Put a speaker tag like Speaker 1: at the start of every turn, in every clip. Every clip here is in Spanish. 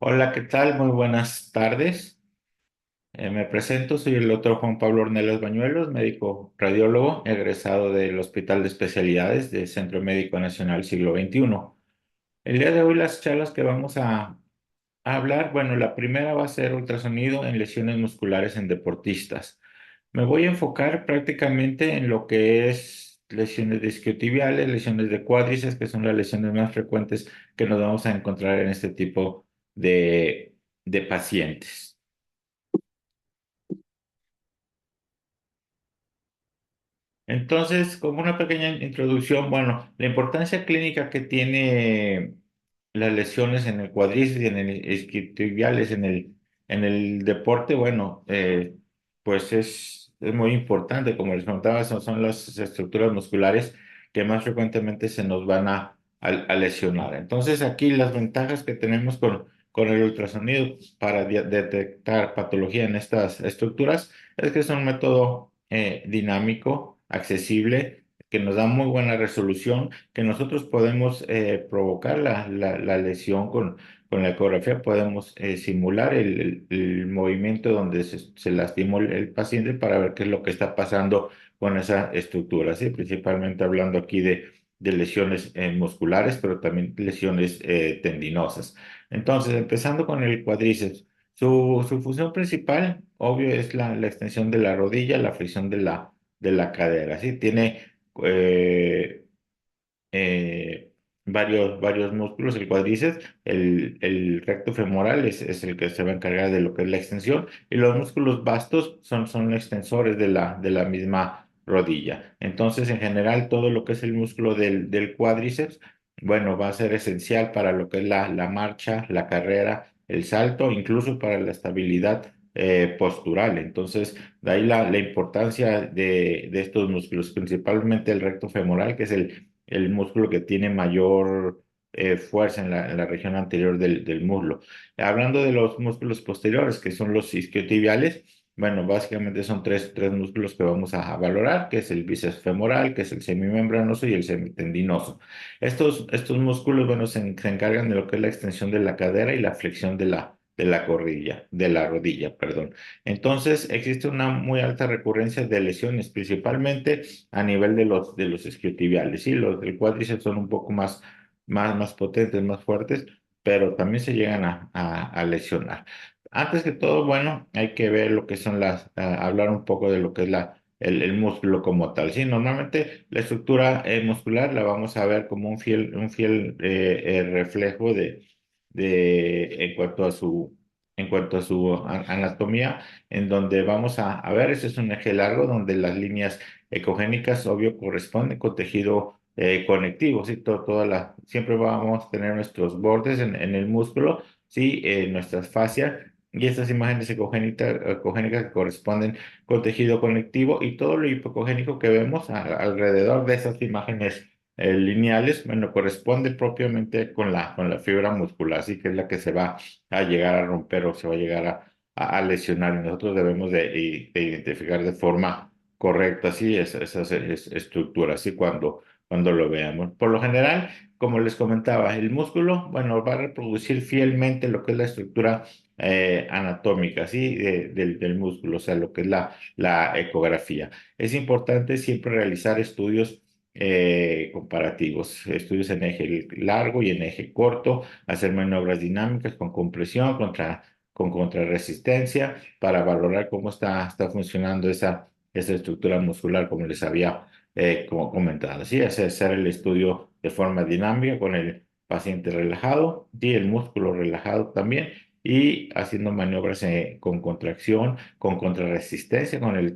Speaker 1: Hola, ¿qué tal? Muy buenas tardes. Me presento, soy el doctor Juan Pablo Ornelas Bañuelos, médico radiólogo, egresado del Hospital de Especialidades del Centro Médico Nacional Siglo XXI. El día de hoy las charlas que vamos a hablar, bueno, la primera va a ser ultrasonido en lesiones musculares en deportistas. Me voy a enfocar prácticamente en lo que es lesiones de isquiotibiales, lesiones de cuádriceps, que son las lesiones más frecuentes que nos vamos a encontrar en este tipo de pacientes. Entonces, como una pequeña introducción, bueno, la importancia clínica que tiene las lesiones en el cuádriceps y en el isquiotibiales en el deporte, bueno, pues es muy importante. Como les contaba, son las estructuras musculares que más frecuentemente se nos van a lesionar. Entonces, aquí las ventajas que tenemos con el ultrasonido para detectar patología en estas estructuras es que es un método dinámico, accesible, que nos da muy buena resolución, que nosotros podemos provocar la lesión con la ecografía, podemos simular el movimiento donde se lastimó el paciente para ver qué es lo que está pasando con esa estructura, ¿sí? Principalmente hablando aquí de lesiones musculares, pero también lesiones tendinosas. Entonces, empezando con el cuádriceps. Su función principal, obvio, es la extensión de la rodilla, la flexión de la cadera, ¿sí? Tiene eh, eh, varios músculos, el cuádriceps, el recto femoral es el que se va a encargar de lo que es la extensión, y los músculos vastos son extensores de la misma rodilla. Entonces, en general, todo lo que es el músculo del cuádriceps, bueno, va a ser esencial para lo que es la marcha, la carrera, el salto, incluso para la estabilidad postural. Entonces, de ahí la importancia de estos músculos, principalmente el recto femoral, que es el músculo que tiene mayor fuerza en la región anterior del muslo. Hablando de los músculos posteriores, que son los isquiotibiales, bueno, básicamente son tres músculos que vamos a valorar, que es el bíceps femoral, que es el semimembranoso y el semitendinoso. Estos músculos, bueno, se encargan de lo que es la extensión de la cadera y la flexión de la rodilla, perdón. Entonces, existe una muy alta recurrencia de lesiones, principalmente a nivel de los isquiotibiales. Sí, los del cuádriceps son un poco más potentes, más fuertes, pero también se llegan a lesionar. Antes que todo, bueno, hay que ver lo que son hablar un poco de lo que es el músculo como tal. Sí, normalmente la estructura muscular la vamos a ver como un fiel reflejo en cuanto a en cuanto a su anatomía, en donde vamos a ver, ese es un eje largo donde las líneas ecogénicas, obvio, corresponden con tejido conectivo, ¿sí? Siempre vamos a tener nuestros bordes en el músculo, ¿sí? Nuestras fascias y estas imágenes ecogénicas que corresponden con tejido conectivo y todo lo hipocogénico que vemos alrededor de esas imágenes lineales, bueno, corresponde propiamente con la fibra muscular, así que es la que se va a llegar a romper o se va a llegar a lesionar y nosotros debemos de identificar de forma correcta, así esas estructuras, y cuando lo veamos. Por lo general, como les comentaba, el músculo, bueno, va a reproducir fielmente lo que es la estructura anatómica, ¿sí? Del músculo, o sea, lo que es la ecografía. Es importante siempre realizar estudios comparativos, estudios en eje largo y en eje corto, hacer maniobras dinámicas con compresión, con contrarresistencia, para valorar cómo está funcionando esa estructura muscular, como les había como comentado. Sí, hacer el estudio de forma dinámica con el paciente relajado y el músculo relajado también y haciendo maniobras con contracción, con contrarresistencia con el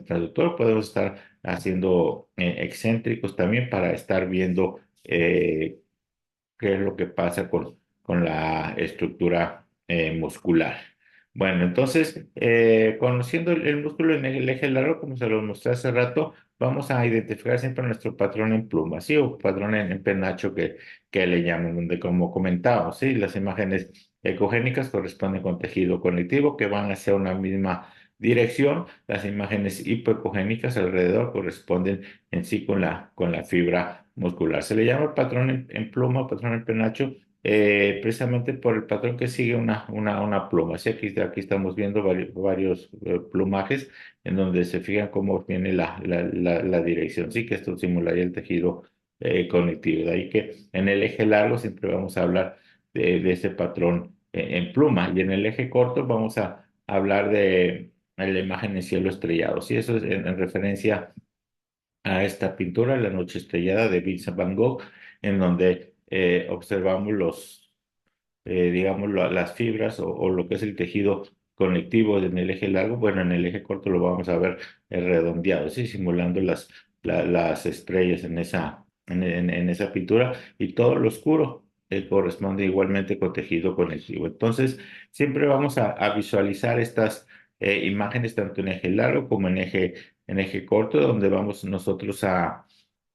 Speaker 1: traductor. Podemos estar haciendo excéntricos también para estar viendo qué es lo que pasa con la estructura muscular. Bueno, entonces, conociendo el músculo en el eje largo, como se lo mostré hace rato, vamos a identificar siempre nuestro patrón en pluma, ¿sí? O patrón en penacho que le llaman, donde como comentábamos, ¿sí? Las imágenes ecogénicas corresponden con tejido conectivo que van hacia una misma dirección. Las imágenes hipoecogénicas alrededor corresponden en sí con con la fibra muscular. Se le llama patrón en pluma, patrón en penacho, precisamente por el patrón que sigue una pluma. Sí, aquí estamos viendo varios plumajes en donde se fijan cómo viene la dirección. Sí, que esto simularía el tejido conectivo. De ahí que en el eje largo siempre vamos a hablar de ese patrón en pluma, y en el eje corto vamos a hablar de la imagen en cielo estrellado. Sí, eso es en referencia a esta pintura, La Noche Estrellada de Vincent Van Gogh, en donde observamos digamos, las fibras o lo que es el tejido conectivo en el eje largo. Bueno, en el eje corto lo vamos a ver redondeado, ¿sí? Simulando las estrellas en esa pintura, y todo lo oscuro corresponde igualmente con tejido conectivo. Entonces, siempre vamos a visualizar estas imágenes tanto en eje largo como en eje corto, donde vamos nosotros a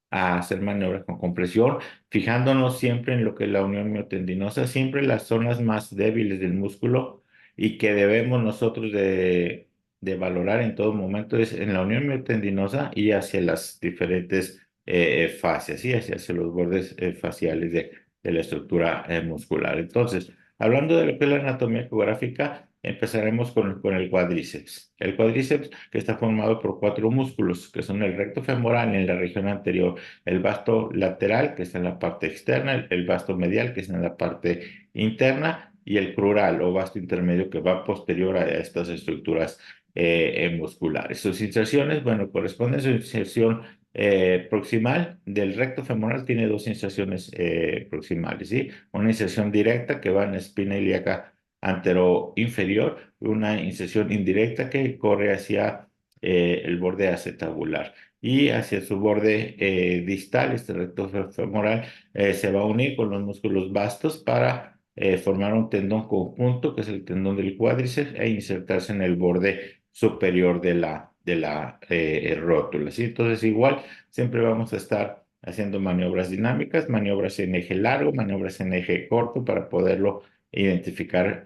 Speaker 1: hacer maniobras con compresión, fijándonos siempre en lo que es la unión miotendinosa, siempre las zonas más débiles del músculo, y que debemos nosotros de valorar en todo momento es en la unión miotendinosa y hacia las diferentes fascias, ¿sí? Hacia los bordes faciales de la estructura muscular. Entonces, hablando de lo que es la anatomía geográfica, empezaremos con el cuádriceps. El cuádriceps, que está formado por cuatro músculos, que son el recto femoral en la región anterior, el vasto lateral, que está en la parte externa, el vasto medial, que está en la parte interna, y el crural o vasto intermedio, que va posterior a estas estructuras musculares. Sus inserciones, bueno, corresponden a su inserción proximal del recto femoral. Tiene dos inserciones proximales, ¿sí? Una inserción directa que va en la espina ilíaca antero-inferior, una inserción indirecta que corre hacia el borde acetabular, y hacia su borde distal, este recto femoral se va a unir con los músculos vastos para formar un tendón conjunto, que es el tendón del cuádriceps, e insertarse en el borde superior de la rótula, ¿sí? Entonces, igual, siempre vamos a estar haciendo maniobras dinámicas, maniobras en eje largo, maniobras en eje corto, para poderlo identificar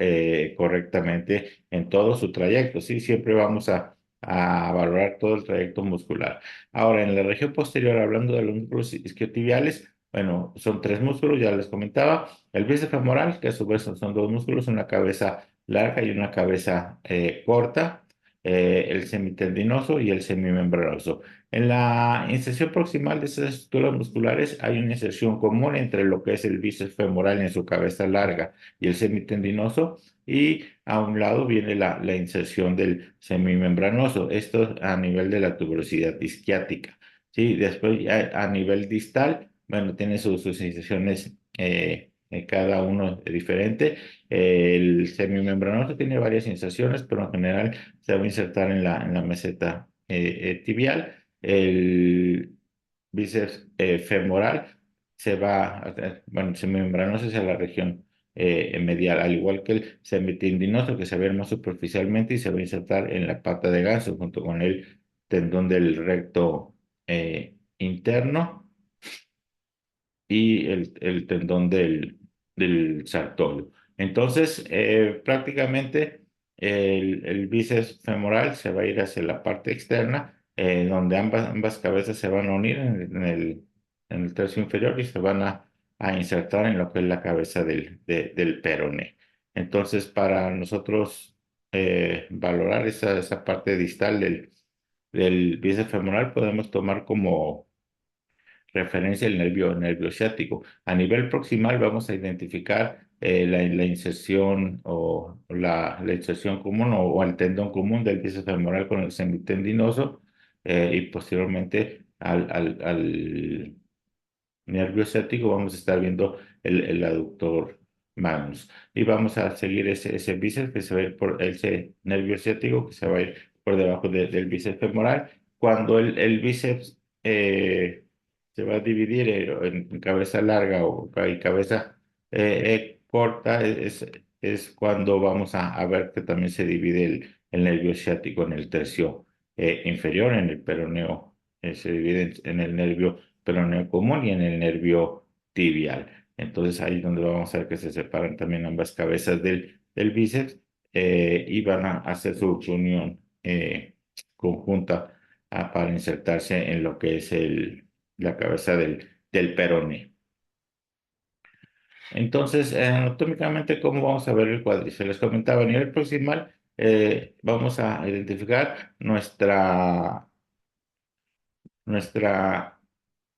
Speaker 1: correctamente en todo su trayecto, ¿sí? Siempre vamos a valorar todo el trayecto muscular. Ahora, en la región posterior, hablando de los músculos isquiotibiales, bueno, son tres músculos, ya les comentaba. El bíceps femoral, que a su vez son dos músculos, una cabeza larga y una cabeza corta. El semitendinoso y el semimembranoso. En la inserción proximal de esas estructuras musculares hay una inserción común entre lo que es el bíceps femoral en su cabeza larga y el semitendinoso, y a un lado viene la inserción del semimembranoso, esto a nivel de la tuberosidad isquiática. ¿Sí? Después, a nivel distal, bueno, tiene sus inserciones cada uno diferente. El semimembranoso tiene varias inserciones, pero en general se va a insertar en la meseta tibial. El bíceps femoral bueno, semimembranoso hacia la región medial, al igual que el semitendinoso, que se ve más superficialmente y se va a insertar en la pata de ganso junto con el tendón del recto interno y el tendón del sartorio. Entonces, prácticamente el bíceps femoral se va a ir hacia la parte externa, donde ambas cabezas se van a unir en el tercio inferior, y se van a insertar en lo que es la cabeza del peroné. Entonces, para nosotros valorar esa parte distal del bíceps femoral, podemos tomar como referencia el nervio ciático. A nivel proximal vamos a identificar la inserción o la inserción común o el tendón común del bíceps femoral con el semitendinoso, y posteriormente al nervio ciático vamos a estar viendo el aductor magnus, y vamos a seguir ese bíceps que se va a ir por ese nervio ciático que se va a ir por debajo del bíceps femoral. Cuando el bíceps se va a dividir en cabeza larga y cabeza corta, es cuando vamos a ver que también se divide el nervio ciático en el tercio inferior, en el peroneo. Se divide en el nervio peroneo común y en el nervio tibial. Entonces ahí es donde vamos a ver que se separan también ambas cabezas del bíceps, y van a hacer su unión conjunta para insertarse en lo que es la cabeza del peroné. Entonces, anatómicamente, ¿cómo vamos a ver el cuádriceps? Les comentaba, a nivel proximal, vamos a identificar nuestra,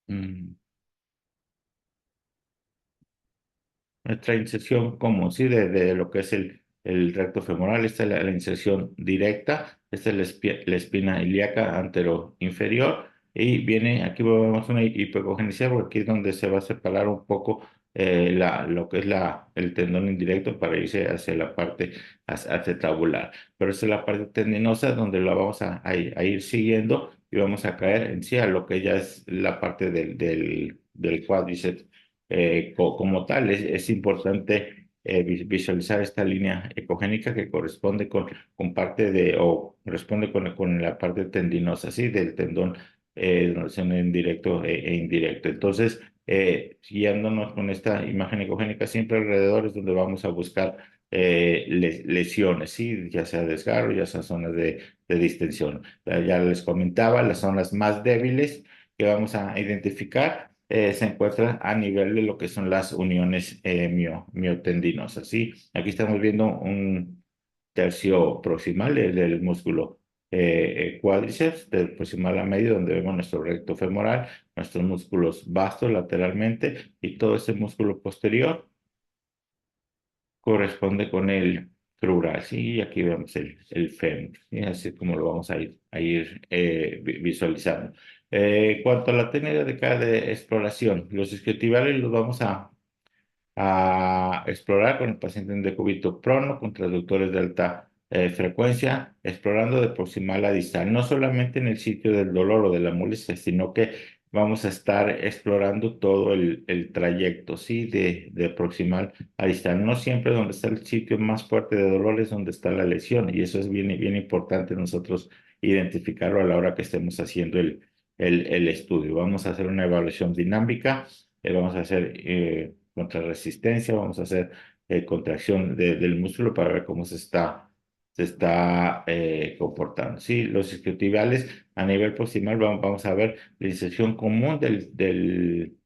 Speaker 1: mm, nuestra inserción común, ¿sí? De lo que es el recto femoral. Esta es la inserción directa. Esta es la espina ilíaca antero-inferior. Y viene, aquí vemos una hipocogenicidad, porque aquí es donde se va a separar un poco lo que es el tendón indirecto para irse hacia la parte acetabular. Pero esta es la parte tendinosa donde la vamos a ir siguiendo y vamos a caer en sí a lo que ya es la parte del cuádriceps como tal. Es importante visualizar esta línea ecogénica que corresponde con parte o corresponde con la parte tendinosa, ¿sí? Del tendón, donde se une en directo e indirecto. Entonces, guiándonos con esta imagen ecogénica, siempre alrededor es donde vamos a buscar lesiones, ¿sí? Ya sea desgarro, ya sea zonas de distensión. Ya les comentaba, las zonas más débiles que vamos a identificar se encuentra a nivel de lo que son las uniones miotendinosas, ¿sí? Aquí estamos viendo un tercio proximal del músculo cuádriceps, del proximal a medio, donde vemos nuestro recto femoral, nuestros músculos vastos lateralmente y todo ese músculo posterior corresponde con el crural, ¿sí? Y aquí vemos el fémur, ¿sí? Así es como lo vamos a ir visualizando. Cuanto a la técnica de cada exploración, los isquiotibiales los vamos a explorar con el paciente en decúbito prono, con traductores de alta frecuencia, explorando de proximal a distal, no solamente en el sitio del dolor o de la molestia, sino que vamos a estar explorando todo el trayecto, ¿sí? De proximal a distal. No siempre donde está el sitio más fuerte de dolor es donde está la lesión, y eso es bien, bien importante nosotros identificarlo a la hora que estemos haciendo el estudio. Vamos a hacer una evaluación dinámica, vamos a hacer contrarresistencia, vamos a hacer contracción del músculo para ver cómo se está comportando. Sí, los isquiotibiales a nivel proximal vamos a ver la inserción común del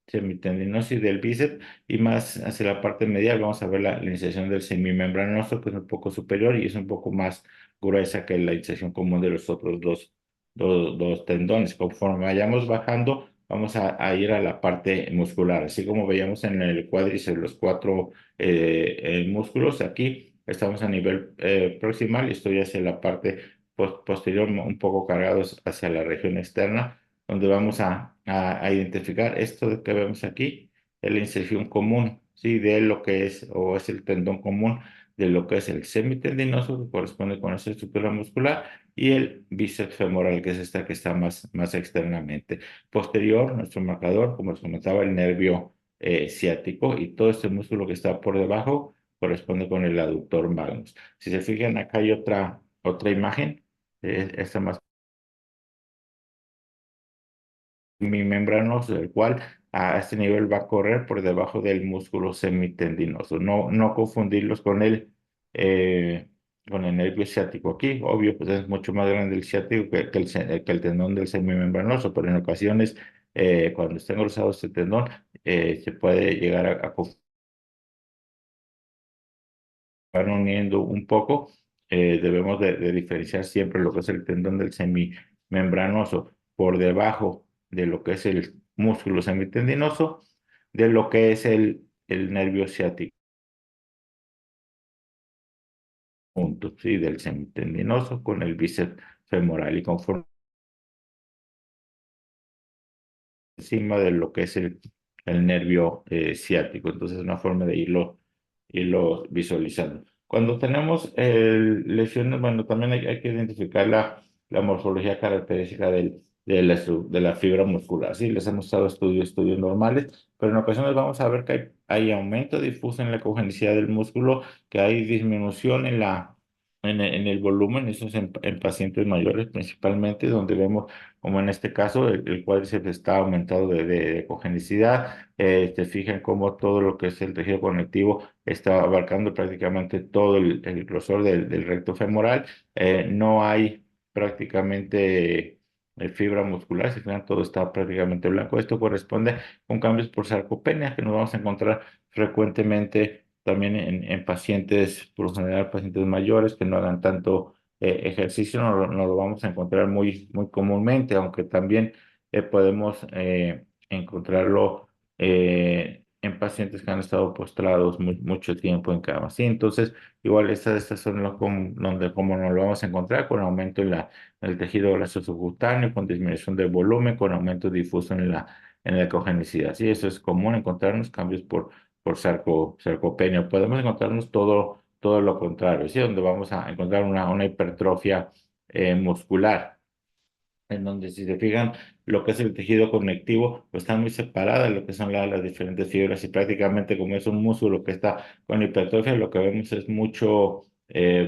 Speaker 1: semitendinoso y del bíceps, y más hacia la parte medial vamos a ver la inserción del semimembranoso, que es un poco superior y es un poco más gruesa que la inserción común de los otros dos tendones. Conforme vayamos bajando, vamos a ir a la parte muscular, así como veíamos en el cuádriceps los cuatro músculos. Aquí estamos a nivel proximal y estoy hacia la parte posterior, un poco cargados hacia la región externa, donde vamos a identificar esto que vemos aquí, es la inserción común, ¿sí? De lo que es, o es el tendón común de lo que es el semitendinoso, que corresponde con esa estructura muscular, y el bíceps femoral, que es esta que está más externamente. Posterior, nuestro marcador, como les comentaba, el nervio ciático, y todo este músculo que está por debajo corresponde con el aductor magnus. Si se fijan, acá hay otra imagen, esta más mi membranoso, el cual a este nivel va a correr por debajo del músculo semitendinoso. No confundirlos eh, con el nervio ciático. Aquí, obvio, pues es mucho más grande el ciático que el tendón del semimembranoso, pero en ocasiones, cuando está engrosado este tendón, se puede llegar a confundir, van uniendo un poco. Debemos de diferenciar siempre lo que es el tendón del semimembranoso por debajo de lo que es el músculo semitendinoso, de lo que es el nervio ciático, junto, ¿sí? Del semitendinoso con el bíceps femoral, y conforme encima de lo que es el nervio ciático. Entonces, es una forma de irlo visualizando. Cuando tenemos lesiones, bueno, también hay que identificar la morfología característica de la fibra muscular. Sí, les hemos estado estudios normales, pero en ocasiones vamos a ver que hay aumento difuso en la congenicidad del músculo, que hay disminución en el volumen. Eso es en pacientes mayores principalmente, donde vemos como en este caso el cuádriceps está aumentado de congenicidad. Se fijan cómo todo lo que es el tejido conectivo está abarcando prácticamente todo el grosor del recto femoral. No hay prácticamente fibra muscular. Si fijan, todo está prácticamente blanco. Esto corresponde con cambios por sarcopenia que nos vamos a encontrar frecuentemente también en pacientes, por lo general pacientes mayores que no hagan tanto ejercicio, no lo vamos a encontrar muy comúnmente, aunque también podemos encontrarlo en pacientes que han estado postrados mucho tiempo en cama. Sí, entonces, igual estas son donde como nos lo vamos a encontrar con aumento en el tejido grasoso subcutáneo, con disminución del volumen, con aumento difuso en la ecogenicidad. Sí, eso es común encontrarnos cambios por sarcopenia. Podemos encontrarnos todo lo contrario, ¿sí? Donde vamos a encontrar una hipertrofia muscular en donde si se fijan lo que es el tejido conectivo, pues está muy separada de lo que son las diferentes fibras y prácticamente como es un músculo que está con hipertrofia, lo que vemos es mucho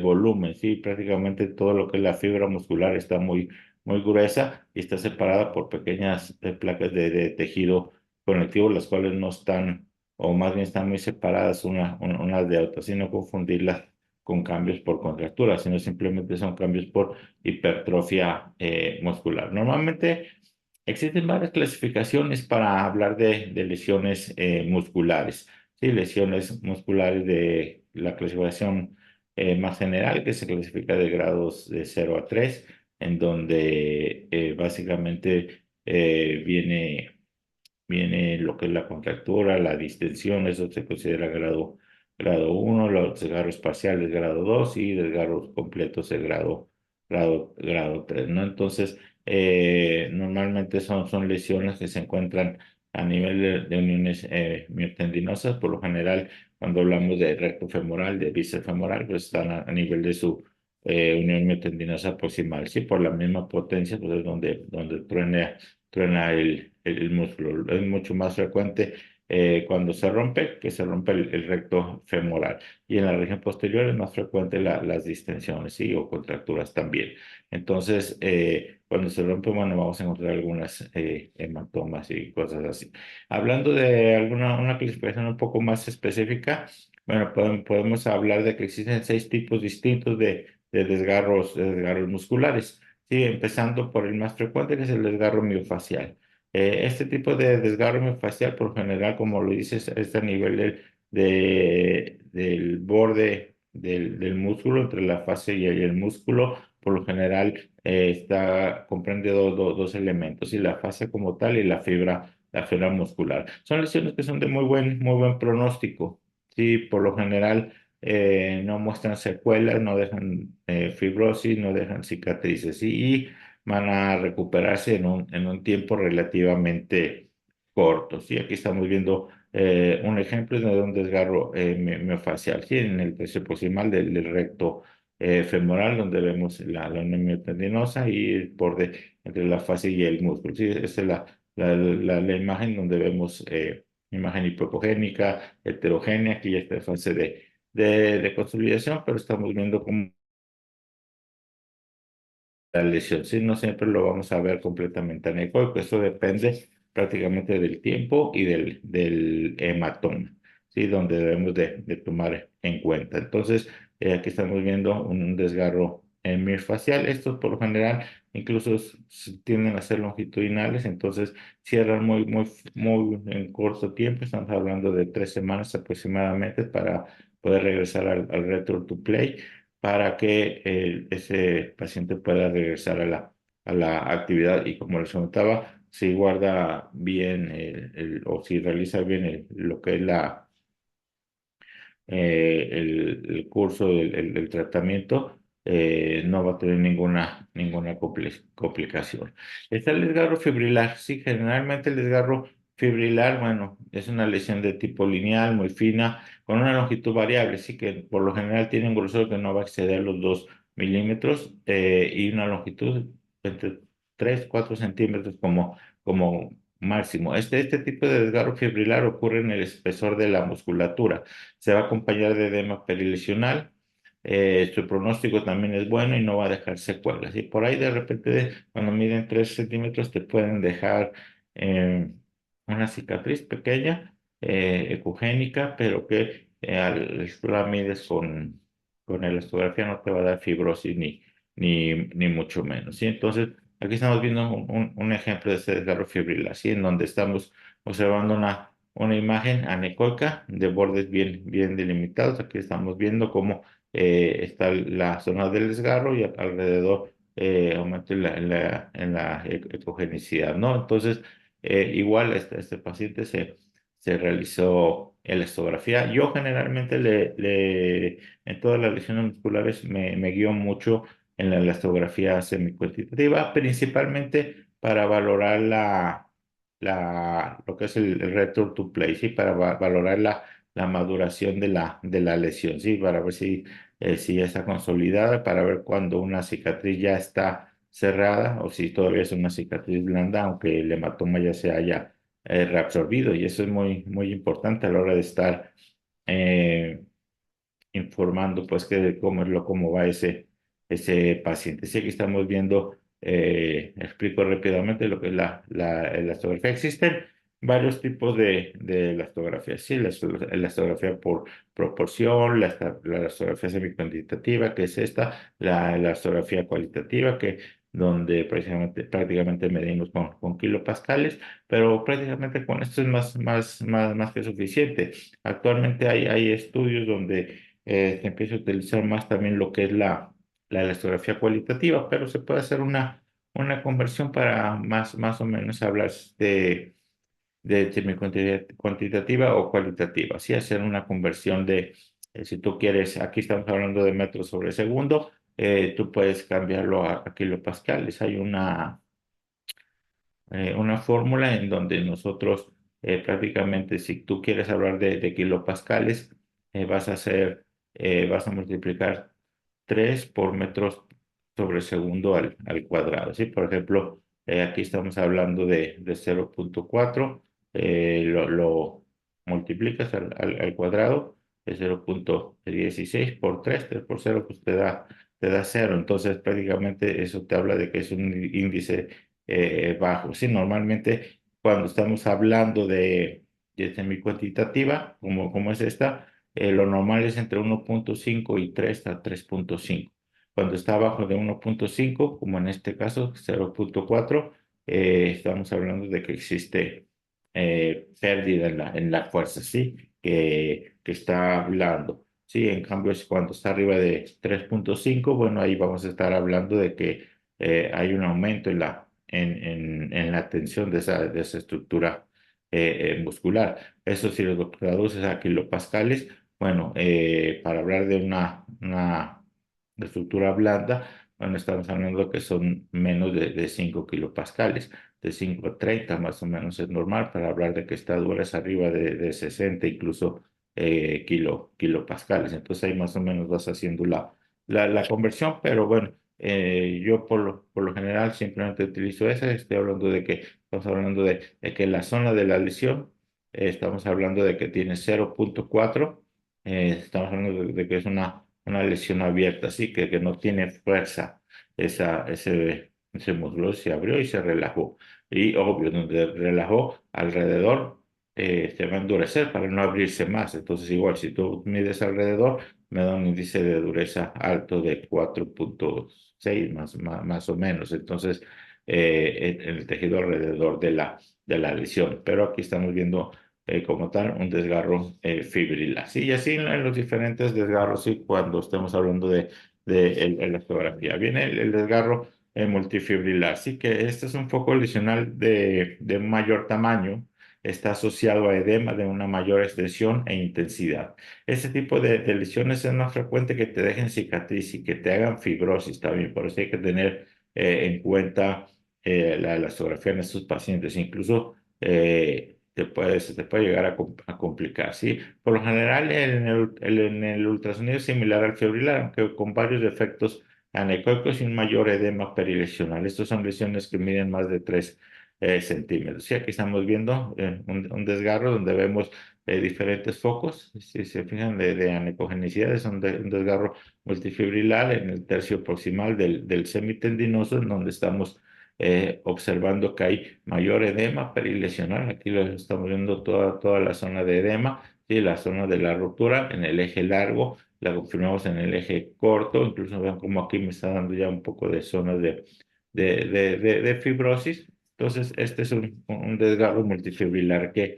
Speaker 1: volumen, sí, prácticamente todo lo que es la fibra muscular está muy gruesa y está separada por pequeñas placas de tejido conectivo, las cuales no están, o más bien están muy separadas unas de otras, y no confundirlas con cambios por contractura, sino simplemente son cambios por hipertrofia muscular. Normalmente existen varias clasificaciones para hablar de lesiones musculares. Sí, lesiones musculares de la clasificación más general, que se clasifica de grados de 0 a 3, en donde básicamente viene lo que es la contractura, la distensión, eso se considera grado 1, los desgarros parciales grado 2 y desgarros completos de grado 3, ¿no? Entonces, normalmente son lesiones que se encuentran a nivel de uniones miotendinosas. Por lo general, cuando hablamos de recto femoral, de bíceps femoral, pues están a nivel de su unión miotendinosa proximal. Sí, por la misma potencia, pues es donde truena el músculo. Es mucho más frecuente cuando se rompe, que se rompe el recto femoral. Y en la región posterior es más frecuente las distensiones, ¿sí? O contracturas también. Entonces, cuando se rompe, bueno, vamos a encontrar algunas hematomas y cosas así. Hablando de una clasificación un poco más específica, bueno, podemos hablar de que existen 6 tipos distintos de desgarros musculares. Sí, empezando por el más frecuente, que es el desgarro miofacial. Este tipo de desgarro miofacial, por lo general, como lo dices, es a nivel del borde del músculo, entre la fascia y el músculo. Por lo general, comprende dos elementos, y la fascia como tal y la fibra muscular. Son lesiones que son de muy buen pronóstico. Sí, por lo general no muestran secuelas, no dejan fibrosis, no dejan cicatrices, ¿sí? Y van a recuperarse en un tiempo relativamente corto, ¿sí? Aquí estamos viendo un ejemplo de un desgarro miofacial, ¿sí? En el tercio proximal del recto femoral, donde vemos la unión miotendinosa y el borde entre la fascia y el músculo, ¿sí? Esta es la imagen donde vemos imagen hipocogénica, heterogénea, aquí ya está en fase de consolidación, pero estamos viendo cómo la lesión. Sí, no siempre lo vamos a ver completamente anecoico. Eso depende prácticamente del tiempo y del hematoma, ¿sí? Donde debemos de tomar en cuenta. Entonces, aquí estamos viendo un desgarro miofascial. Estos por lo general incluso tienden a ser longitudinales, entonces cierran muy en corto tiempo. Estamos hablando de 3 semanas aproximadamente para poder regresar al retro to play, para que ese paciente pueda regresar a la actividad. Y como les comentaba, si guarda bien o si realiza bien lo que es el curso del tratamiento, no va a tener ninguna complicación. Está el desgarro fibrilar. Sí, generalmente el desgarro fibrilar, bueno, es una lesión de tipo lineal, muy fina, con una longitud variable, sí, que por lo general tiene un grosor que no va a exceder los 2 milímetros, y una longitud entre 3 4 centímetros como máximo. Este tipo de desgarro fibrilar ocurre en el espesor de la musculatura. Se va a acompañar de edema perilesional. Su pronóstico también es bueno y no va a dejar secuelas. Y por ahí de repente, cuando miden 3 centímetros, te pueden dejar eh, una cicatriz pequeña, ecogénica, pero que tú la mides con elastografía, no te va a dar fibrosis ni mucho menos. ¿Sí? Entonces, Aquí estamos viendo un ejemplo de este desgarro fibrilar, ¿sí? En donde estamos observando una imagen anecoica de bordes bien delimitados. Aquí estamos viendo cómo está la zona del desgarro y alrededor aumento en la ecogenicidad, ¿no? Entonces, igual este paciente se realizó elastografía. Yo generalmente en todas las lesiones musculares me guío mucho en la elastografía semicuantitativa, principalmente para valorar lo que es el return to play, ¿sí? Para valorar la maduración de la lesión, ¿sí? Para ver si ya está consolidada, para ver cuando una cicatriz ya está cerrada o si todavía es una cicatriz blanda, aunque el hematoma ya se haya reabsorbido. Y eso es muy importante a la hora de estar eh, informando pues que de cómo va ese paciente. Sí, aquí estamos viendo, explico rápidamente lo que es la elastografía. Existen varios tipos de elastografía. Sí, la elastografía por proporción, la elastografía semicuantitativa, que es esta, la elastografía cualitativa, que donde prácticamente medimos con kilopascales, pero prácticamente con esto es más que suficiente. Actualmente hay estudios donde se empieza a utilizar más también lo que es la elastografía cualitativa, pero se puede hacer una conversión para más o menos hablar de semi-cuantitativa o cualitativa, así hacer una conversión si tú quieres, aquí estamos hablando de metros sobre segundo, tú puedes cambiarlo a kilopascales. Hay una fórmula en donde nosotros prácticamente si tú quieres hablar de kilopascales, vas a multiplicar 3 por metros sobre segundo al cuadrado, ¿sí? Por ejemplo, aquí estamos hablando de 0,4, lo multiplicas al cuadrado, es 0,16 por 3 por 0, pues te da 0. Entonces prácticamente eso te habla de que es un índice bajo. Sí, normalmente cuando estamos hablando de semi-cuantitativa, como es esta, lo normal es entre 1,5 y 3 a 3,5. Cuando está abajo de 1,5, como en este caso 0,4, estamos hablando de que existe pérdida en la fuerza, ¿sí? Que está hablando. Sí, en cambio, cuando está arriba de 3,5, bueno, ahí vamos a estar hablando de que hay un aumento en la tensión de esa estructura muscular. Eso si lo traduces a kilopascales, bueno, para hablar de una estructura blanda, bueno, estamos hablando que son menos de 5 kilopascales. De 5 a 30 más o menos es normal. Para hablar de que está dura es arriba de 60, incluso kilopascales. Entonces ahí más o menos vas haciendo la conversión, pero bueno. Yo por lo general simplemente utilizo esa. Estoy hablando de que estamos hablando de que la zona de la lesión, estamos hablando de que tiene 0,4. Estamos hablando de que es una lesión abierta, así que no tiene fuerza. Ese muslo se abrió y se relajó. Y obvio, donde relajó alrededor, se va a endurecer para no abrirse más. Entonces igual, si tú mides alrededor, me da un índice de dureza alto de 4,6 más o menos. Entonces, en el tejido alrededor de la lesión. Pero aquí estamos viendo como tal un desgarro fibrilar. Sí, y así en los diferentes desgarros, sí, cuando estemos hablando de elastografía. Viene el desgarro multifibrilar. Sí, que este es un foco lesional de mayor tamaño. Está asociado a edema de una mayor extensión e intensidad. Este tipo de lesiones es más frecuente que te dejen cicatriz y que te hagan fibrosis también. Por eso hay que tener en cuenta la elastografía en estos pacientes. Incluso se te puede llegar a complicar, ¿sí? Por lo general, en el ultrasonido es similar al fibrilar, aunque con varios defectos anecoicos y un mayor edema perilesional. Estas son lesiones que miden más de 3 centímetros. Sí, aquí estamos viendo un desgarro donde vemos diferentes focos. Si se fijan, de anecogenicidad, es un desgarro multifibrilar en el tercio proximal del semitendinoso, en donde estamos observando que hay mayor edema perilesional. Aquí lo estamos viendo toda la zona de edema, ¿sí? La zona de la ruptura en el eje largo, la confirmamos en el eje corto. Incluso vean como aquí me está dando ya un poco de zonas de fibrosis. Entonces, este es un desgarro multifibrilar que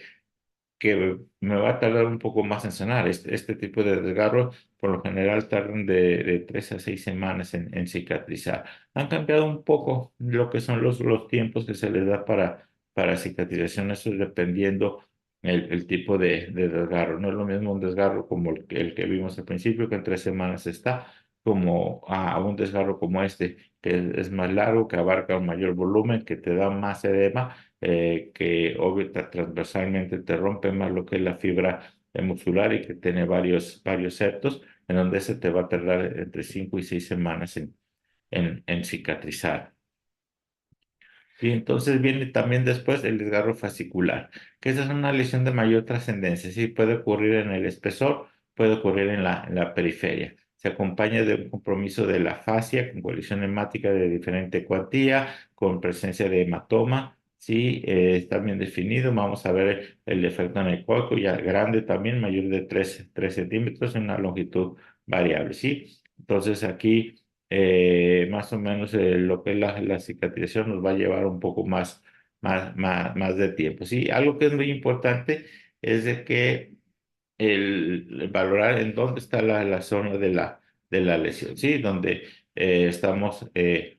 Speaker 1: me va a tardar un poco más en sanar. Este tipo de desgarros por lo general tardan de 3 a 6 semanas en cicatrizar. Han cambiado un poco lo que son los tiempos que se les da para cicatrización, eso es dependiendo el tipo de desgarro. No es lo mismo un desgarro como el que vimos al principio, que en 3 semanas está, como a un desgarro como este, que es más largo, que abarca un mayor volumen, que te da más edema, que obvio transversalmente te rompe más lo que es la fibra muscular y que tiene varios septos, en donde se te va a tardar entre 5 y 6 semanas en cicatrizar. Y entonces viene también después el desgarro fascicular, que esa es una lesión de mayor trascendencia. Sí, puede ocurrir en el espesor, puede ocurrir en la periferia. Se acompaña de un compromiso de la fascia con colisión hemática de diferente cuantía, con presencia de hematoma. Sí, está bien definido. Vamos a ver el efecto en el coco, ya grande también, mayor de 3 centímetros, en una longitud variable. Sí, entonces aquí más o menos lo que es la cicatrización nos va a llevar un poco más de tiempo. Sí, algo que es muy importante es de que el valorar en dónde está la zona de la lesión, ¿sí? Donde estamos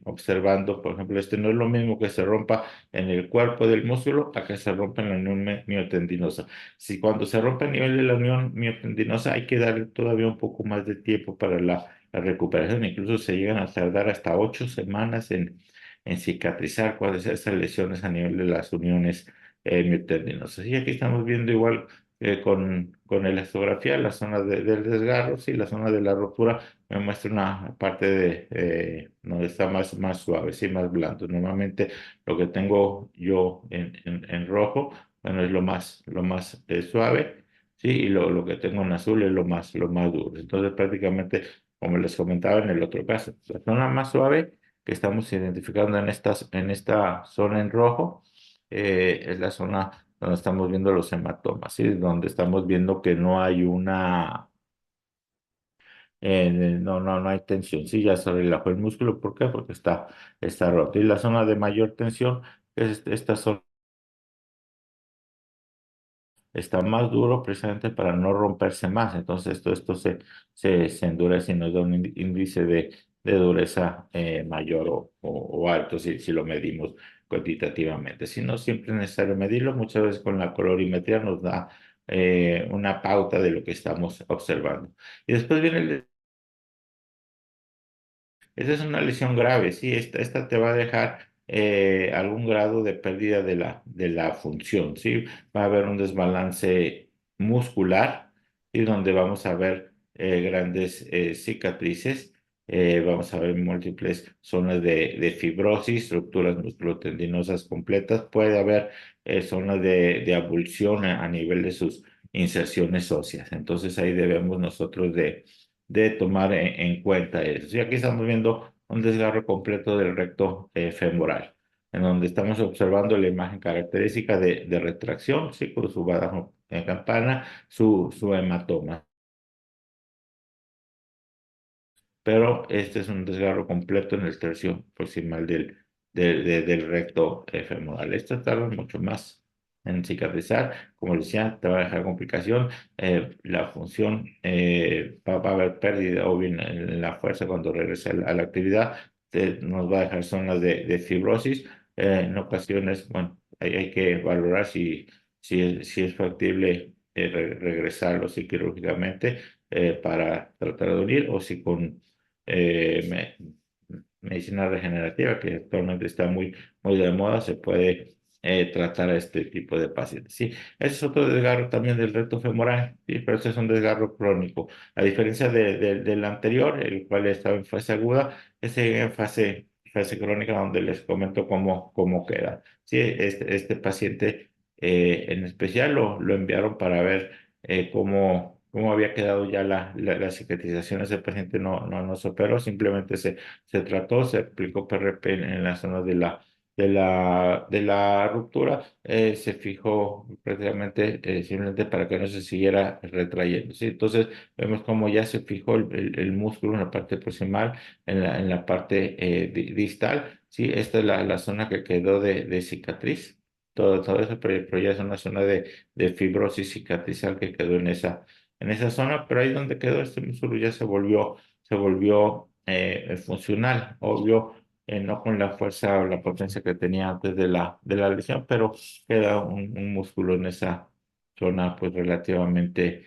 Speaker 1: observando, por ejemplo, este no es lo mismo que se rompa en el cuerpo del músculo a que se rompa en la unión miotendinosa. Si cuando se rompe a nivel de la unión miotendinosa hay que darle todavía un poco más de tiempo para la recuperación, incluso se llegan a tardar hasta 8 semanas en cicatrizar cuando esas lesiones a nivel de las uniones miotendinosas. Y aquí estamos viendo igual con elastografía, la zona del desgarro, sí, la zona de la rotura me muestra una parte donde está más suave, sí, más blando. Normalmente lo que tengo yo en rojo, bueno, es lo más suave, sí, y lo que tengo en azul es lo más duro. Entonces, prácticamente, como les comentaba en el otro caso, la zona más suave que estamos identificando en esta zona en rojo, es la zona donde estamos viendo los hematomas, ¿sí? Donde estamos viendo que no hay no hay tensión, sí, ya se relajó el músculo, ¿por qué? Porque está roto. Y la zona de mayor tensión es esta zona, está más duro precisamente para no romperse más. Entonces esto se endurece y nos da un índice de dureza mayor o alto si lo medimos cuantitativamente. Si no, siempre es necesario medirlo. Muchas veces con la colorimetría nos da una pauta de lo que estamos observando. Y después viene esa es una lesión grave, sí, esta te va a dejar algún grado de pérdida de la función, sí, va a haber un desbalance muscular y donde vamos a ver grandes cicatrices, vamos a ver múltiples zonas de fibrosis, estructuras musculotendinosas completas, puede haber zonas de avulsión a nivel de sus inserciones óseas, entonces ahí debemos nosotros de tomar en cuenta eso. Y aquí estamos viendo un desgarro completo del recto femoral, en donde estamos observando la imagen característica de retracción, sí, con su badajo en campana, su hematoma. Pero este es un desgarro completo en el tercio proximal del recto femoral. Esto tarda mucho más en cicatrizar, como decía, te va a dejar complicación, la función va a haber pérdida o bien en la fuerza cuando regrese a la actividad, nos va a dejar zonas de fibrosis, en ocasiones, bueno, hay que valorar si es factible regresarlo sí, quirúrgicamente para tratar de unir o si con medicina regenerativa, que actualmente está muy de moda, se puede tratar a este tipo de pacientes. Sí, ese es otro desgarro también del recto femoral, sí, pero ese es un desgarro crónico. A diferencia del anterior, el cual estaba en fase aguda, ese en fase crónica, donde les comento cómo queda. Sí, este paciente en especial lo enviaron para ver cómo había quedado ya la cicatrización. Ese paciente no se operó, simplemente se trató, se aplicó PRP en la zona de la ruptura, se fijó prácticamente simplemente para que no se siguiera retrayendo, ¿sí? Entonces vemos como ya se fijó el músculo en la parte proximal, en la parte distal, ¿sí? Esta es la zona que quedó de cicatriz. Todo eso, pero ya es una zona de fibrosis cicatrizal que quedó en esa zona, pero ahí donde quedó este músculo ya se volvió funcional, obvio, no con la fuerza o la potencia que tenía antes de la lesión, pero queda un músculo en esa zona pues relativamente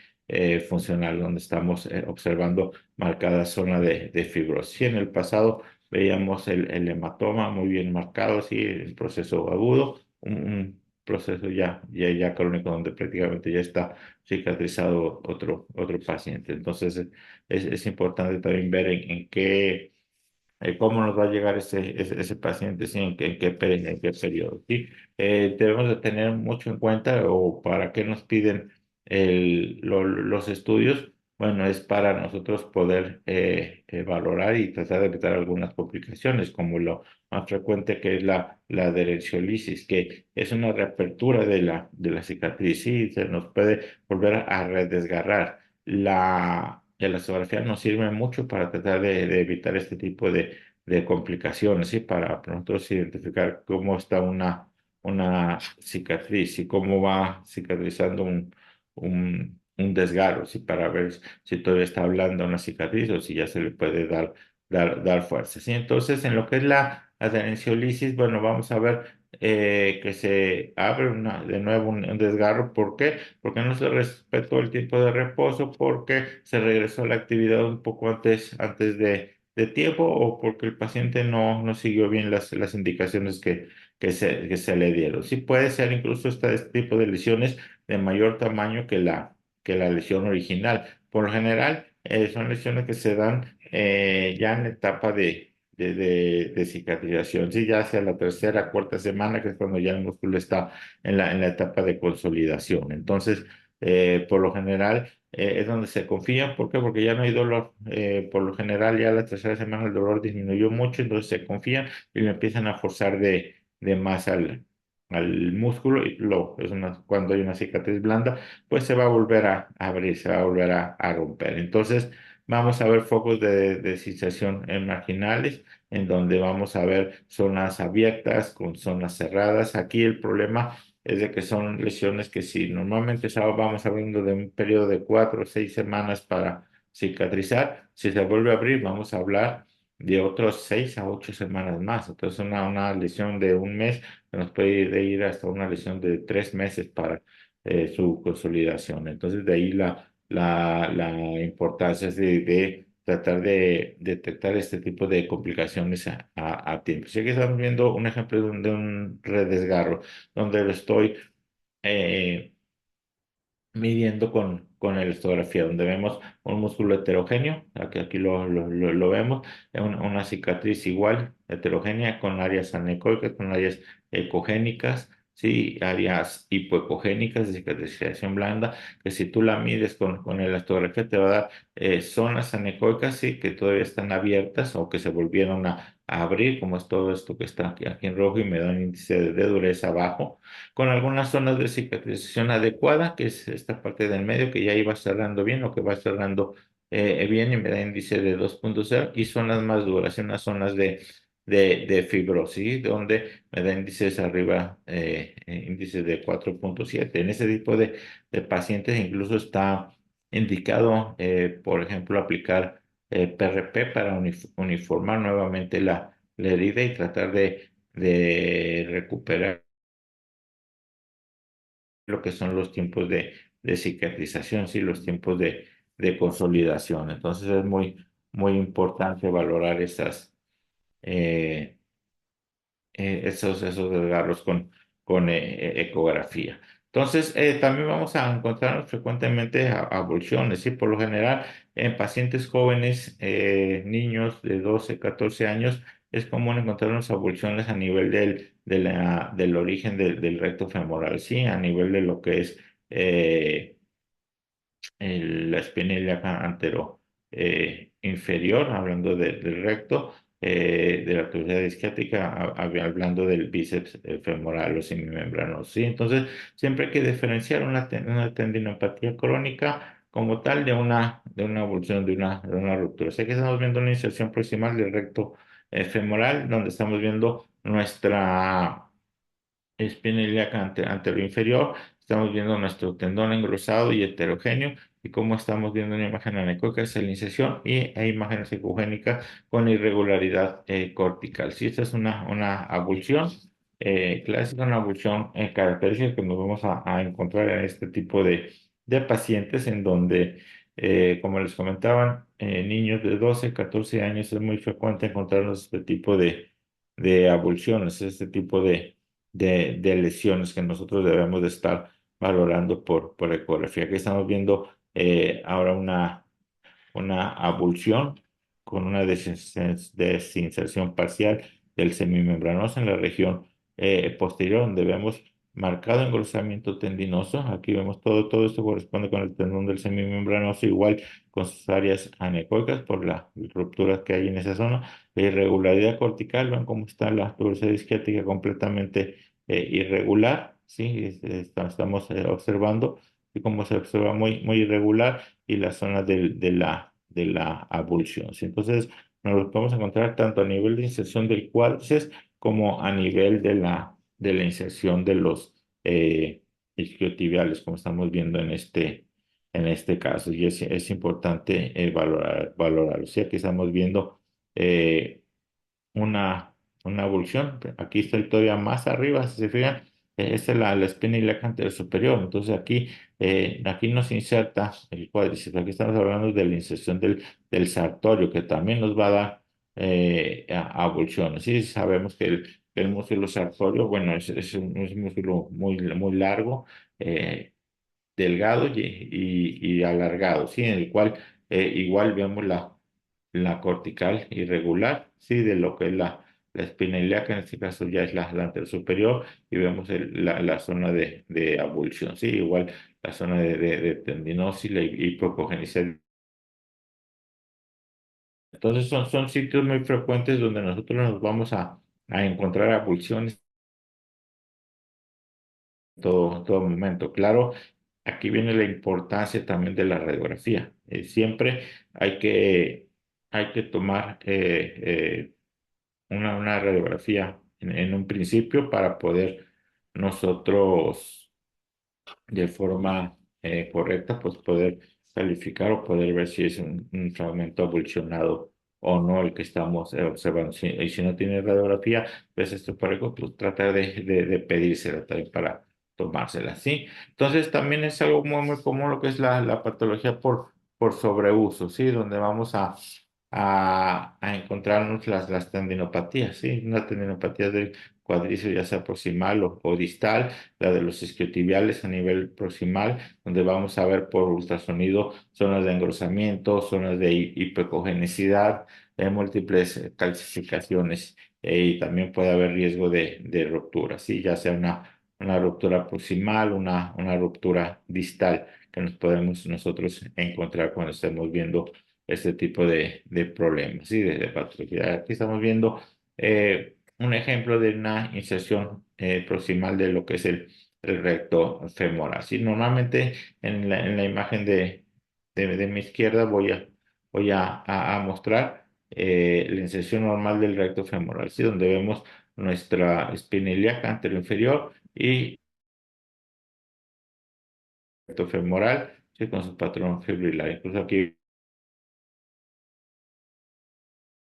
Speaker 1: funcional, donde estamos observando marcada zona de fibrosis. Sí, en el pasado veíamos el hematoma muy bien marcado, sí, el proceso agudo, un proceso ya crónico donde prácticamente ya está cicatrizado otro paciente. Entonces, es importante también ver en qué, cómo nos va a llegar ese paciente, sí, en qué periodo. ¿Sí? Debemos de tener mucho en cuenta o para qué nos piden los estudios. Bueno, es para nosotros poder valorar y tratar de evitar algunas complicaciones, como lo más frecuente que es la adherenciolisis, que es una reapertura de la cicatriz y se nos puede volver a redesgarrar. La elastografía nos sirve mucho para tratar de evitar este tipo de complicaciones, ¿sí? Para nosotros identificar cómo está una cicatriz y cómo va cicatrizando un desgarro, ¿sí? Para ver si todavía está hablando una cicatriz o si ya se le puede dar fuerza, ¿sí? Entonces, en lo que es la adherenciolisis, bueno, vamos a ver que se abre de nuevo un desgarro. ¿Por qué? Porque no se respetó el tiempo de reposo, porque se regresó a la actividad un poco antes de tiempo o porque el paciente no siguió bien las indicaciones que se le dieron. Sí puede ser incluso este tipo de lesiones de mayor tamaño que la lesión original. Por lo general, son lesiones que se dan ya en la etapa de cicatrización, sí, ya hacia la tercera, cuarta semana, que es cuando ya el músculo está en la etapa de consolidación. Entonces, por lo general, es donde se confía. ¿Por qué? Porque ya no hay dolor. Por lo general, ya la tercera semana el dolor disminuyó mucho, entonces se confían y le empiezan a forzar de más al músculo. Y cuando hay una cicatriz blanda, pues se va a volver a abrir, se va a volver a romper. Entonces, vamos a ver focos de sensación en marginales, en donde vamos a ver zonas abiertas con zonas cerradas. Aquí el problema es de que son lesiones que si normalmente vamos hablando de un periodo de 4 o 6 semanas para cicatrizar, si se vuelve a abrir vamos a hablar de otros 6 a 8 semanas más. Entonces una lesión de un mes nos puede ir hasta una lesión de 3 meses para su consolidación. Entonces de ahí la importancia es de tratar de detectar este tipo de complicaciones a tiempo. Si aquí estamos viendo un ejemplo de un redesgarro donde lo estoy eh, midiendo con la elastografía, donde vemos un músculo heterogéneo, aquí lo vemos, una cicatriz igual, heterogénea, con áreas anecoicas, con áreas ecogénicas, sí, áreas hipoecogénicas de cicatrización blanda, que si tú la mides con la elastografía te va a dar zonas anecoicas, sí, que todavía están abiertas o que se volvieron a abrir, como es todo esto que está aquí en rojo y me da un índice de dureza bajo con algunas zonas de cicatrización adecuada, que es esta parte del medio que ya iba cerrando bien o que va cerrando bien y me da índice de 2.0 y zonas más duras, unas zonas de fibrosis, donde me da índices arriba, índices de 4.7. En ese tipo de pacientes incluso está indicado, por ejemplo, aplicar PRP para uniformar nuevamente la herida y tratar de recuperar lo que son los tiempos de cicatrización, sí, los tiempos de consolidación. Entonces es muy importante valorar eh, esos desgarros con ecografía. Entonces, también vamos a encontrarnos frecuentemente avulsiones, ¿sí? Por lo general, en pacientes jóvenes, niños de 12 14 años, es común encontrarnos avulsiones a nivel del origen del recto femoral, ¿sí? A nivel de lo que es la espina ilíaca antero inferior, hablando del recto, de la tuberosidad isquiática, hablando del bíceps femoral o semimembranoso. ¿Sí? Entonces, siempre hay que diferenciar una tendinopatía crónica como tal de una evolución, de una ruptura. Sé que estamos viendo una inserción proximal del recto femoral, donde estamos viendo nuestra espina ilíaca anterior inferior, estamos viendo nuestro tendón engrosado y heterogéneo, y como estamos viendo una imagen anecoica, es la iniciación, e imágenes ecogénicas con irregularidad cortical. Si esta es una abulsión clásica, una abulsión característica que nos vamos a encontrar en este tipo de pacientes en donde, como les comentaban, niños de 12, 14 años es muy frecuente encontrarnos este tipo de abulsiones, este tipo de lesiones que nosotros debemos de estar valorando por ecografía. Aquí estamos viendo ahora una abulsión con una desinserción parcial del semimembranoso en la región posterior, donde vemos marcado engrosamiento tendinoso. Aquí vemos todo esto corresponde con el tendón del semimembranoso, igual con sus áreas anecoicas por las rupturas que hay en esa zona. La irregularidad cortical, ven cómo está la tuberosidad isquiática completamente irregular, ¿sí? Estamos observando y cómo se observa muy irregular y la zona de la abulsión, ¿sí? Entonces, nos lo podemos encontrar tanto a nivel de inserción del cuádriceps como a nivel de la inserción de los isquiotibiales, como estamos viendo en este caso. Y es importante valorarlo. O sea, que estamos viendo eh, una, una evolución. Aquí estoy todavía más arriba, si se fijan, esta es la espina ilíaca anterior superior. Entonces aquí nos inserta el cuádriceps. Aquí estamos hablando de la inserción del sartorio, que también nos va a dar avulsiones. Sí, sabemos que el músculo sartorio, bueno, es un músculo muy largo, delgado y alargado, ¿sí? En el cual igual vemos la cortical irregular, ¿sí? De lo que es la espina ilíaca, en este caso ya es la anterior superior, y vemos la zona de avulsión, ¿sí? Igual la zona de tendinosis, la hipocogenicidad. Entonces son sitios muy frecuentes donde nosotros nos vamos a encontrar avulsiones en todo momento. Claro, aquí viene la importancia también de la radiografía. Siempre hay que tomar una radiografía en un principio para poder nosotros de forma correcta, pues poder calificar o poder ver si es un fragmento avulsionado o no el que estamos observando. Y si no tiene radiografía, pues esto para pues tratar de pedírsela también para tomársela, ¿sí? Entonces también es algo muy común lo que es la patología por sobreuso, ¿sí? Donde vamos a encontrarnos las tendinopatías, ¿sí? Una tendinopatía del cuádriceps, ya sea proximal o distal, la de los isquiotibiales a nivel proximal, donde vamos a ver por ultrasonido zonas de engrosamiento, zonas de hipocogenicidad, múltiples calcificaciones, y también puede haber riesgo de ruptura, ¿sí? Ya sea una ruptura proximal, una ruptura distal que nos podemos nosotros encontrar cuando estemos viendo este tipo de problemas, ¿sí? De patología. Aquí estamos viendo un ejemplo de una inserción proximal de lo que es el recto femoral. ¿Sí? Normalmente en la imagen de mi izquierda voy a mostrar la inserción normal del recto femoral, ¿sí? Donde vemos nuestra espina ilíaca anterior-inferior y recto femoral, ¿sí? Con su patrón fibrilar. Incluso aquí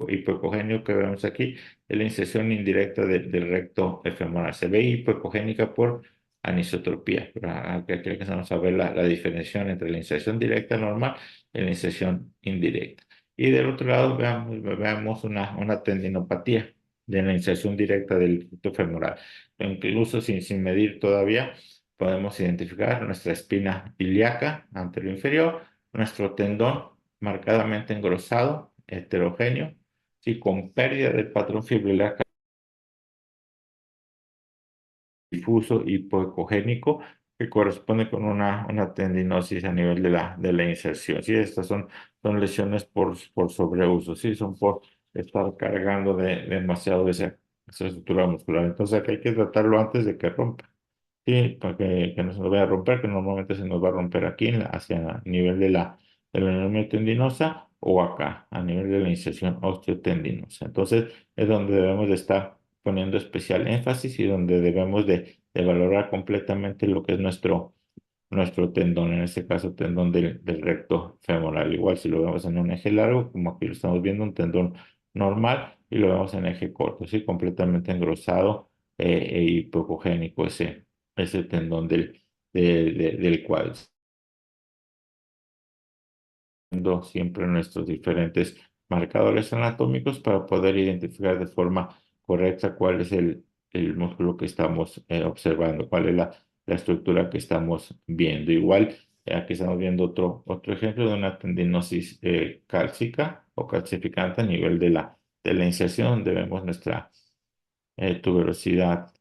Speaker 1: hipocogénico que vemos aquí es la inserción indirecta del recto femoral. Se ve hipocogénica por anisotropía, pero aquí alcanzamos a ver la diferenciación entre la inserción directa normal y la inserción indirecta. Y del otro lado veamos una tendinopatía de la inserción directa del recto femoral. Incluso sin medir todavía, podemos identificar nuestra espina ilíaca anterior inferior, nuestro tendón marcadamente engrosado, heterogéneo, sí, con pérdida del patrón fibrilar difuso hipoecogénico que corresponde con una tendinosis a nivel de la inserción. Sí, estas son lesiones por sobreuso, sí, son estar cargando demasiado esa estructura muscular. Entonces aquí hay que tratarlo antes de que rompa. Sí, para que no se nos vaya a romper, que normalmente se nos va a romper aquí hacia el nivel de la unión tendinosa o acá, a nivel de la inserción osteotendinosa. Entonces es donde debemos de estar poniendo especial énfasis y donde debemos de valorar completamente lo que es nuestro tendón, en este caso tendón del recto femoral. Igual si lo vemos en un eje largo, como aquí lo estamos viendo, un tendón normal, y lo vemos en eje corto, ¿sí? Completamente engrosado e hipocogénico ese tendón del cuádriceps, viendo siempre nuestros diferentes marcadores anatómicos para poder identificar de forma correcta cuál es el músculo que estamos observando, cuál es la estructura que estamos viendo. Igual, aquí estamos viendo otro ejemplo de una tendinosis cálcica o calcificante a nivel de la inserción, donde vemos nuestra tuberosidad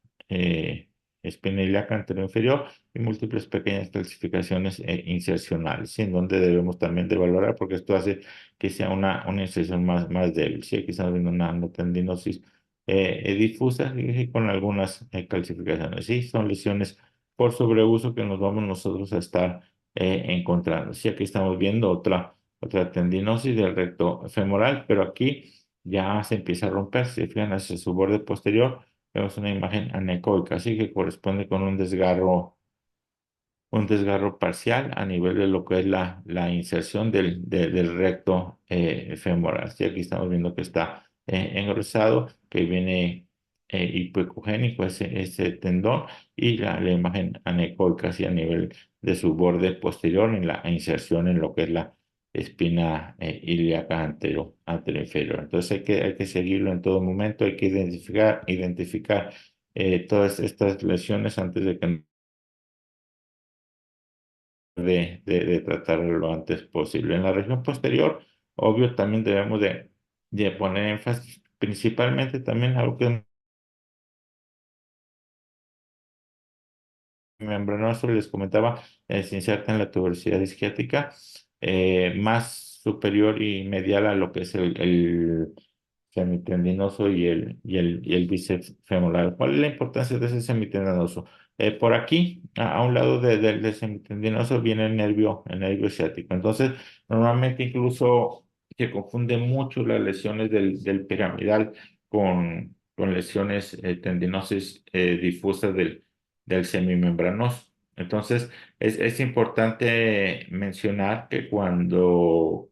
Speaker 1: espinoiliaca anterior inferior y múltiples pequeñas calcificaciones insercionales, ¿sí? En donde debemos también de valorar, porque esto hace que sea una inserción más débil. ¿Sí? Aquí estamos viendo una tendinosis difusa y con algunas calcificaciones. Sí, son lesiones por sobreuso que nos vamos nosotros a estar encontrando. Sí, aquí estamos viendo otra tendinosis del recto femoral, pero aquí ya se empieza a romper. Si se fijan hacia su borde posterior, vemos una imagen anecoica, así que corresponde con un desgarro parcial a nivel de lo que es la inserción del recto femoral. Sí, aquí estamos viendo que está engrosado, que viene hipoecogénico ese tendón, y la imagen anecoica así a nivel de su borde posterior en la inserción en lo que es la espina ilíaca anteroinferior. Entonces hay que seguirlo en todo momento, hay que identificar todas estas lesiones antes de que de tratarlo lo antes posible. En la región posterior, obvio, también debemos de poner énfasis principalmente también algo que es membranoso, les comentaba, se inserta en la tuberosidad isquiática más superior y medial a lo que es el semitendinoso y el bíceps femoral. ¿Cuál es la importancia de ese semitendinoso? Por aquí, a un lado del semitendinoso, viene el nervio ciático. Entonces, normalmente incluso se confunde mucho las lesiones del piramidal con lesiones tendinosas difusas del semimembranoso. Entonces, es importante mencionar que cuando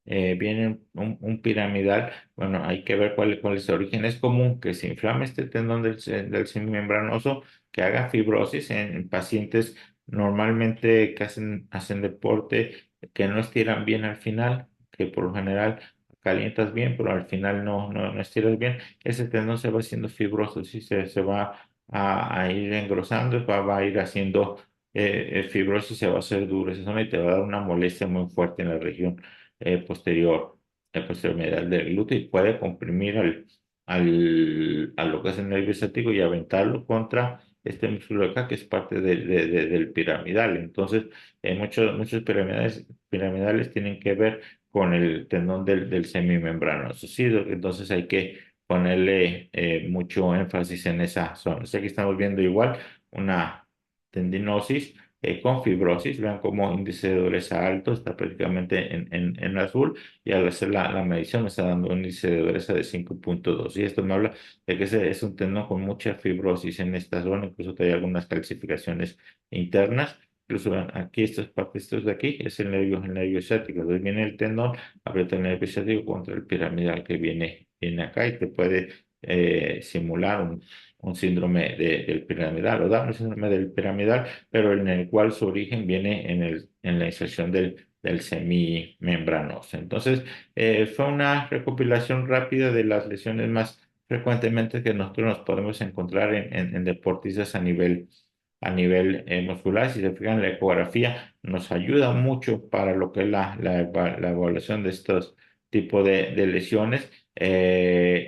Speaker 1: viene un piramidal, bueno, hay que ver cuál es el origen. Es común que se inflame este tendón del semimembranoso, que haga fibrosis en pacientes normalmente que hacen deporte, que no estiran bien al final, que por lo general calientas bien, pero al final no estiras bien. Ese tendón se va haciendo fibroso, sí, se va a ir engrosando, va a ir haciendo fibrosis, se va a hacer duro esa zona y te va a dar una molestia muy fuerte en la región posterior, medial del glúteo, y puede comprimir a lo que es el nervio ciático y aventarlo contra este músculo de acá, que es parte del piramidal. Entonces, muchos piramidales tienen que ver con el tendón del semimembranoso. Sí, entonces hay que ponerle mucho énfasis en esa zona. Aquí estamos viendo igual una tendinosis con fibrosis. Vean cómo índice de dureza alto está prácticamente en azul, y al hacer la medición me está dando un índice de dureza de 5,2. Y esto me habla de que ese es un tendón con mucha fibrosis en esta zona, incluso hay algunas calcificaciones internas. Incluso vean, aquí estas partes, estos de aquí, es el nervio ciático. Entonces viene el tendón, aprieta el nervio ciático contra el piramidal que viene acá, y te puede simular un síndrome del piramidal, o dar un síndrome del piramidal, pero en el cual su origen viene en la inserción del semimembranoso. Entonces, fue una recopilación rápida de las lesiones más frecuentemente que nosotros nos podemos encontrar en deportistas a nivel muscular. Si se fijan, la ecografía nos ayuda mucho para lo que es la evaluación de estos tipos de lesiones,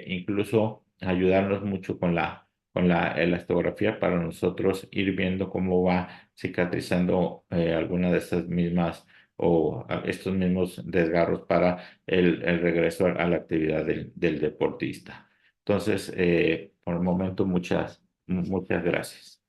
Speaker 1: incluso ayudarnos mucho con la elastografía para nosotros ir viendo cómo va cicatrizando alguna de estas mismas o a estos mismos desgarros para el regreso a la actividad del deportista. Entonces, por el momento, muchas gracias.